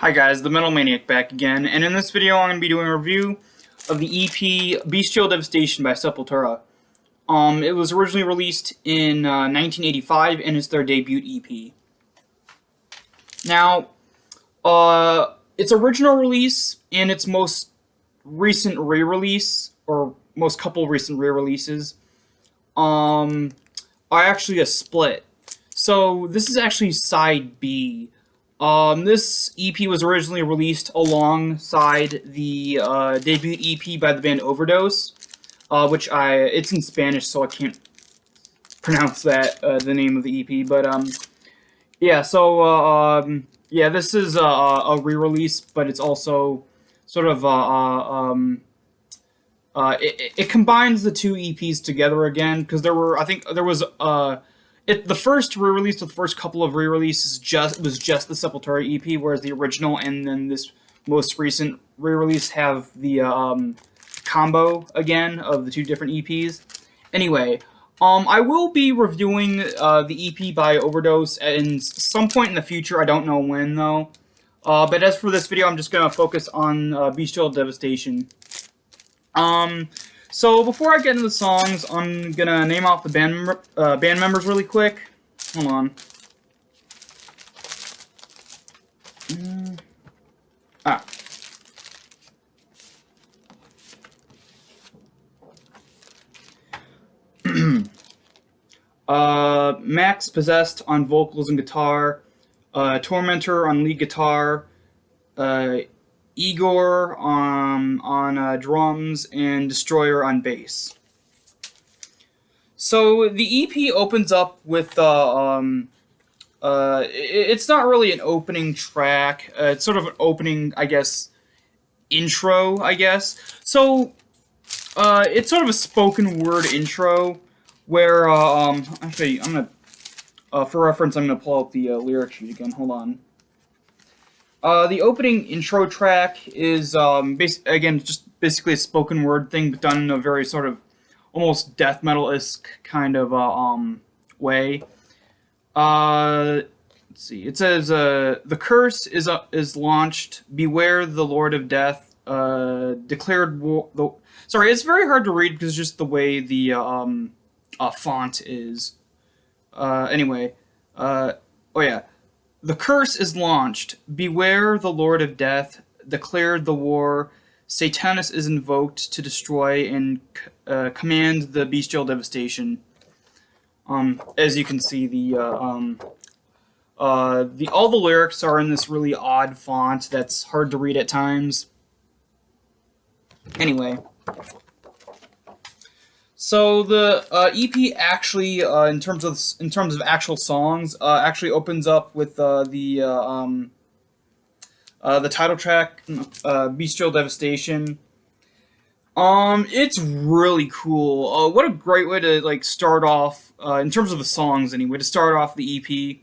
Hi guys, the Metal Maniac back again, and in this video I'm going to be doing a review of the EP Bestial Devastation by Sepultura. It was originally released in 1985 and is their debut EP. Now, its original release and its most recent re-release, or most couple recent re-releases, are actually a split. So this is actually side B. This EP was originally released alongside the debut EP by the band Overdose, it's in Spanish, so I can't pronounce that, the name of the EP, but, yeah, so, yeah, this is a re-release, but it's also sort of, it combines the two EPs together again, because the first re-release, the first couple of re-releases was just the Sepultura EP, whereas the original and then this most recent re-release have the combo again of the two different EPs. Anyway, I will be reviewing the EP by Overdose at some point in the future. I don't know when though. But as for this video, I'm just gonna focus on Bestial Devastation. So before I get into the songs, I'm gonna name off the band members really quick. Hold on. Max Possessed on vocals and guitar, Tormentor on lead guitar, Igor on drums, and Destroyer on bass. So the EP opens up with it's not really an opening track. It's sort of an opening, I guess, intro, I guess. So it's sort of a spoken word intro where actually I'm gonna for reference I'm gonna pull out the lyric sheet again. Hold on. The opening intro track is, again, just basically a spoken word thing, but done in a very sort of almost death metal-esque kind of way. Let's see. It says, "The curse is launched. Beware the Lord of Death. Declared war." Sorry, it's very hard to read because just the way the font is. Anyway. Oh yeah. "The curse is launched. Beware the Lord of Death. Declared the war. Satanus is invoked to destroy and command the bestial devastation." As you can see, all the lyrics are in this really odd font that's hard to read at times. Anyway. So the EP actually, in terms of actual songs, actually opens up with the title track, "Bestial Devastation." It's really cool. What a great way to start off, in terms of the songs anyway, to start off the EP.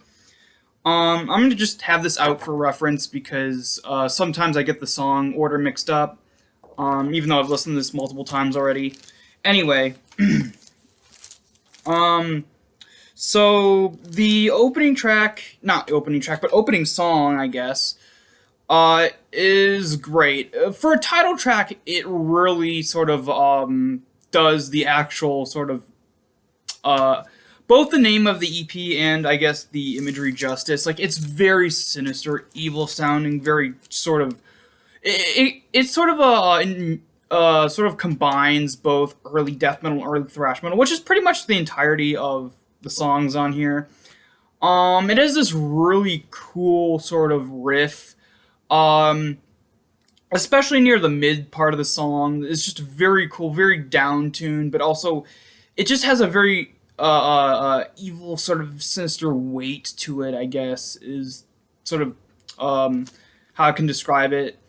I'm gonna just have this out for reference because sometimes I get the song order mixed up, even though I've listened to this multiple times already. Anyway, so the opening song, I guess, is great. For a title track, it really sort of, does the actual sort of, both the name of the EP and, I guess, the imagery justice. Like, it's very sinister, evil sounding, very sort of, it's sort of sort of combines both early death metal and early thrash metal, which is pretty much the entirety of the songs on here. It has this really cool sort of riff, especially near the mid part of the song. It's just very cool, very down-tuned, but also it just has a very evil, sort of sinister weight to it, I guess, is sort of how I can describe it.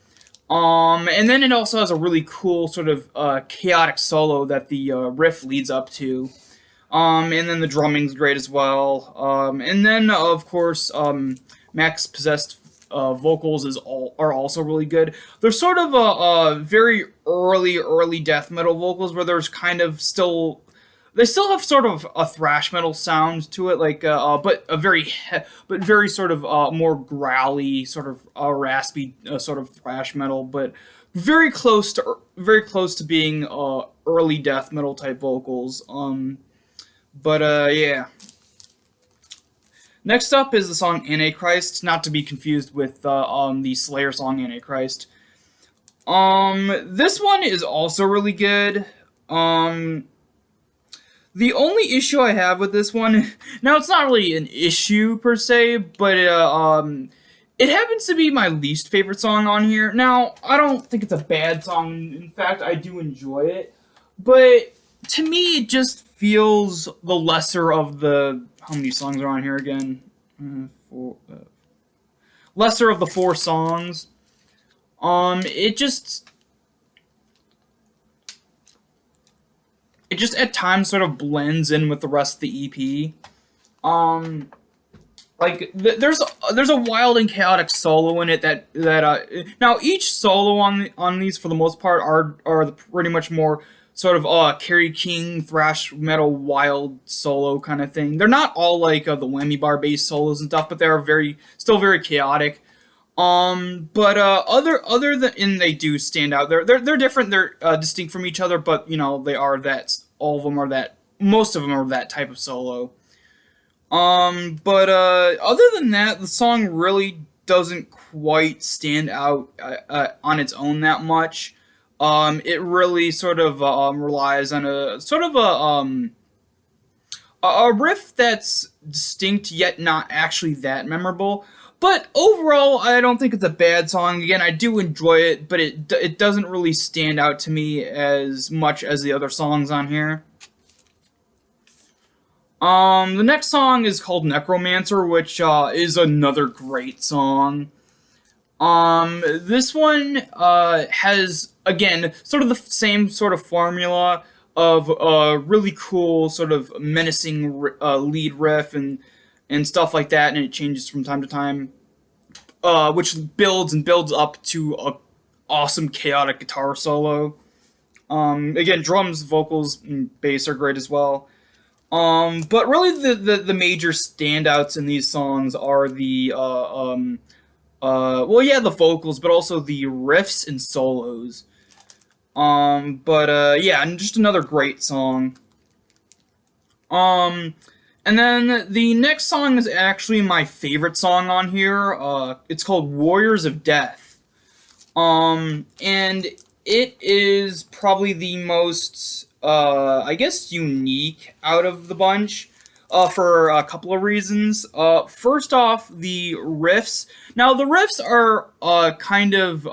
And then it also has a really cool sort of chaotic solo that the riff leads up to. And then the drumming's great as well. And then, of course, Max Possessed vocals are also really good. They're sort of very early death metal vocals where there's kind of still they still have sort of a thrash metal sound to it, like but a but very sort of more growly, sort of raspy sort of thrash metal, but very close to being early death metal type vocals. But yeah. Next up is the song Antichrist, not to be confused with the Slayer song Antichrist. This one is also really good. The only issue I have with this one, now it's not really an issue per se, but it happens to be my least favorite song on here. Now, I don't think it's a bad song. In fact, I do enjoy it, but to me, it just feels the lesser of the. How many songs are on here again? Lesser of the four songs. It just at times sort of blends in with the rest of the EP. There's a wild and chaotic solo in it that now each solo on these for the most part are pretty much more sort of Kerry King thrash metal wild solo kind of thing. They're not all like the whammy bar based solos and stuff, but they are still very chaotic. But other than they do stand out. They're different. They're distinct from each other, but they are that. All of them are that. Most of them are that type of solo. But other than that, the song really doesn't quite stand out on its own that much. It really sort of relies on a sort of a riff that's distinct yet not actually that memorable. But overall, I don't think it's a bad song. Again, I do enjoy it, but it doesn't really stand out to me as much as the other songs on here. The next song is called Necromancer, which is another great song. This one has, again, sort of the same sort of formula of really cool sort of menacing lead riff and stuff like that, and it changes from time to time, which builds and builds up to a awesome chaotic guitar solo. Again, drums, vocals, and bass are great as well. But really the major standouts in these songs are the the vocals, but also the riffs and solos. Yeah, and just another great song. And then the next song is actually my favorite song on here. It's called Warriors of Death. And it is probably the most, I guess, unique out of the bunch. For a couple of reasons. First off, the riffs. Now, the riffs are kind of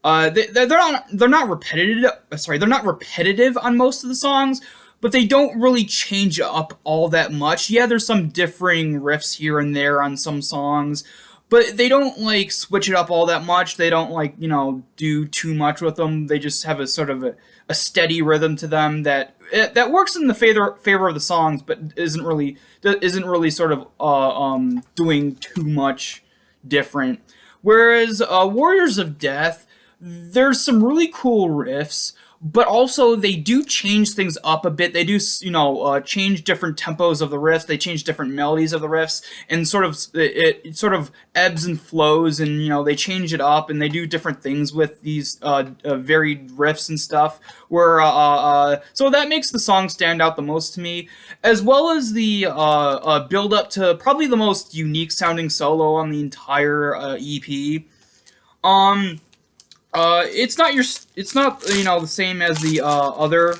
they're not repetitive. Sorry, they're not repetitive on most of the songs, but they don't really change up all that much. Yeah, there's some differing riffs here and there on some songs, but they don't like switch it up all that much. They don't like do too much with them. They just have a sort of a steady rhythm to them that works in the favor of the songs, but isn't really sort of doing too much different. Whereas Warriors of Death, there's some really cool riffs, but also they do change things up a bit. They do change different tempos of the riffs. They change different melodies of the riffs, and it sort of ebbs and flows, and they change it up, and they do different things with these varied riffs and stuff. So that makes the song stand out the most to me, as well as the build up to probably the most unique sounding solo on the entire EP. It's not the same as the other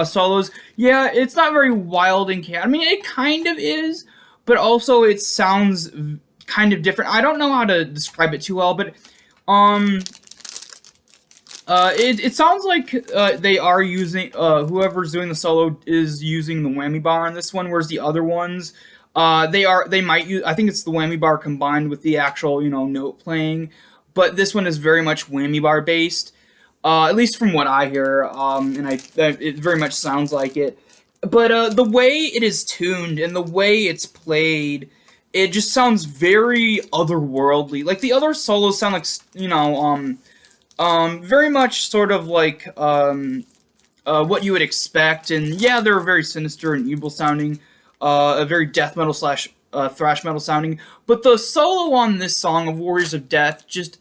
solos. Yeah, it's not very wild and chaotic. I mean, it kind of is, but also it sounds kind of different. I don't know how to describe it too well, but it sounds like they are using whoever's doing the solo is using the whammy bar on this one, whereas the other ones they might use. I think it's the whammy bar combined with the actual note playing. But this one is very much whammy bar based, at least from what I hear, and it very much sounds like it. But the way it is tuned and the way it's played, it just sounds very otherworldly. Like the other solos sound like very much sort of like what you would expect, and yeah, they're very sinister and evil sounding, a very death metal slash thrash metal sounding. But the solo on this song of Warriors of Death, just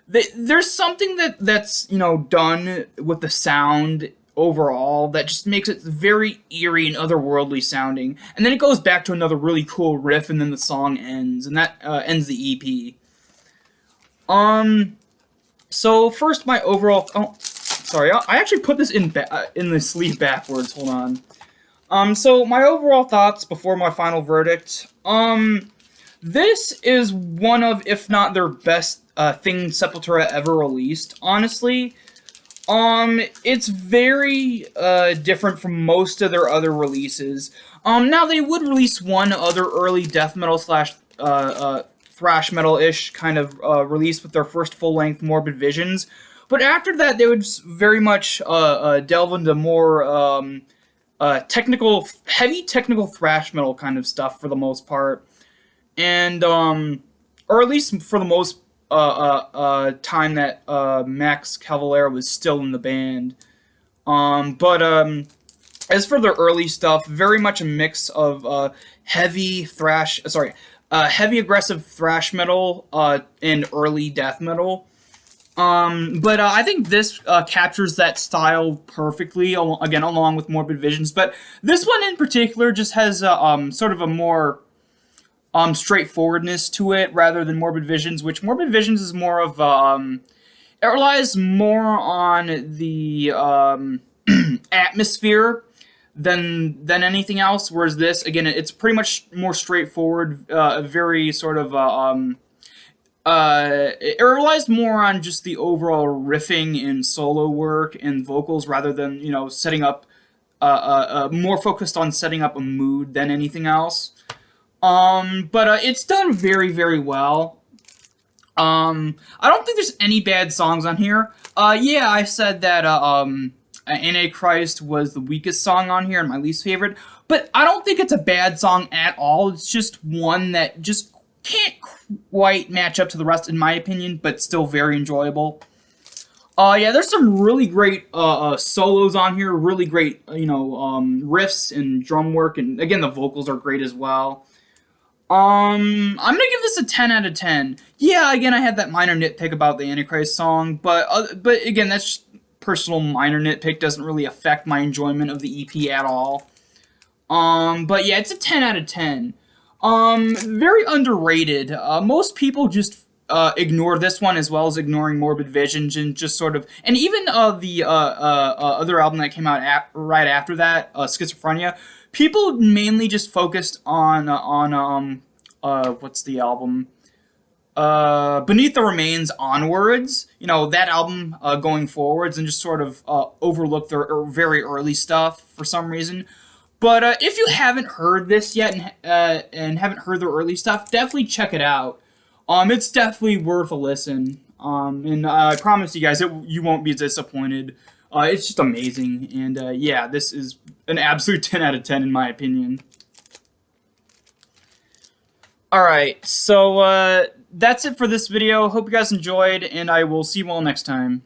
there's something that's done with the sound overall that just makes it very eerie and otherworldly sounding. And then it goes back to another really cool riff, and then the song ends, and that ends the EP. So first, my overall. Oh, sorry, I actually put this in the sleeve backwards. Hold on. So my overall thoughts before my final verdict. This is one of, if not their best thing Sepultura ever released. Honestly, it's very different from most of their other releases. Now they would release one other early death metal slash thrash metal-ish kind of release with their first full-length Morbid Visions, but after that they would very much delve into more heavy technical thrash metal kind of stuff for the most part, and or at least for the most time that Max Cavalera was still in the band. But as for their early stuff, very much a mix of heavy aggressive thrash metal and early death metal. But I think this captures that style perfectly, again, along with Morbid Visions. But this one in particular just has sort of a more straightforwardness to it rather than Morbid Visions, which Morbid Visions is more of it relies more on the atmosphere than anything else, whereas this, again, it's pretty much more straightforward, very sort of it relies more on just the overall riffing and solo work and vocals rather than setting up more focused on setting up a mood than anything else. But it's done very, very well. I don't think there's any bad songs on here. Yeah, I said that Antichrist was the weakest song on here and my least favorite, but I don't think it's a bad song at all. It's just one that just can't quite match up to the rest, in my opinion, but still very enjoyable. Yeah, there's some really great solos on here, really great, riffs and drum work, and again, the vocals are great as well. I'm gonna give this a 10 out of 10. Yeah, again, I had that minor nitpick about the Antichrist song, but again, that's just personal minor nitpick, doesn't really affect my enjoyment of the EP at all. But yeah, it's a 10 out of 10. Very underrated. Most people just ignore this one as well as ignoring Morbid Visions and just sort of, and even the other album that came out right after that, Schizophrenia. People mainly just focused on what's the album? Beneath the Remains onwards, that album going forwards, and just sort of overlooked their very early stuff for some reason. But if you haven't heard this yet and haven't heard their early stuff, definitely check it out. It's definitely worth a listen. And I promise you guys, you won't be disappointed. It's just amazing, and yeah, this is an absolute 10 out of 10 in my opinion. Alright, so that's it for this video. Hope you guys enjoyed, and I will see you all next time.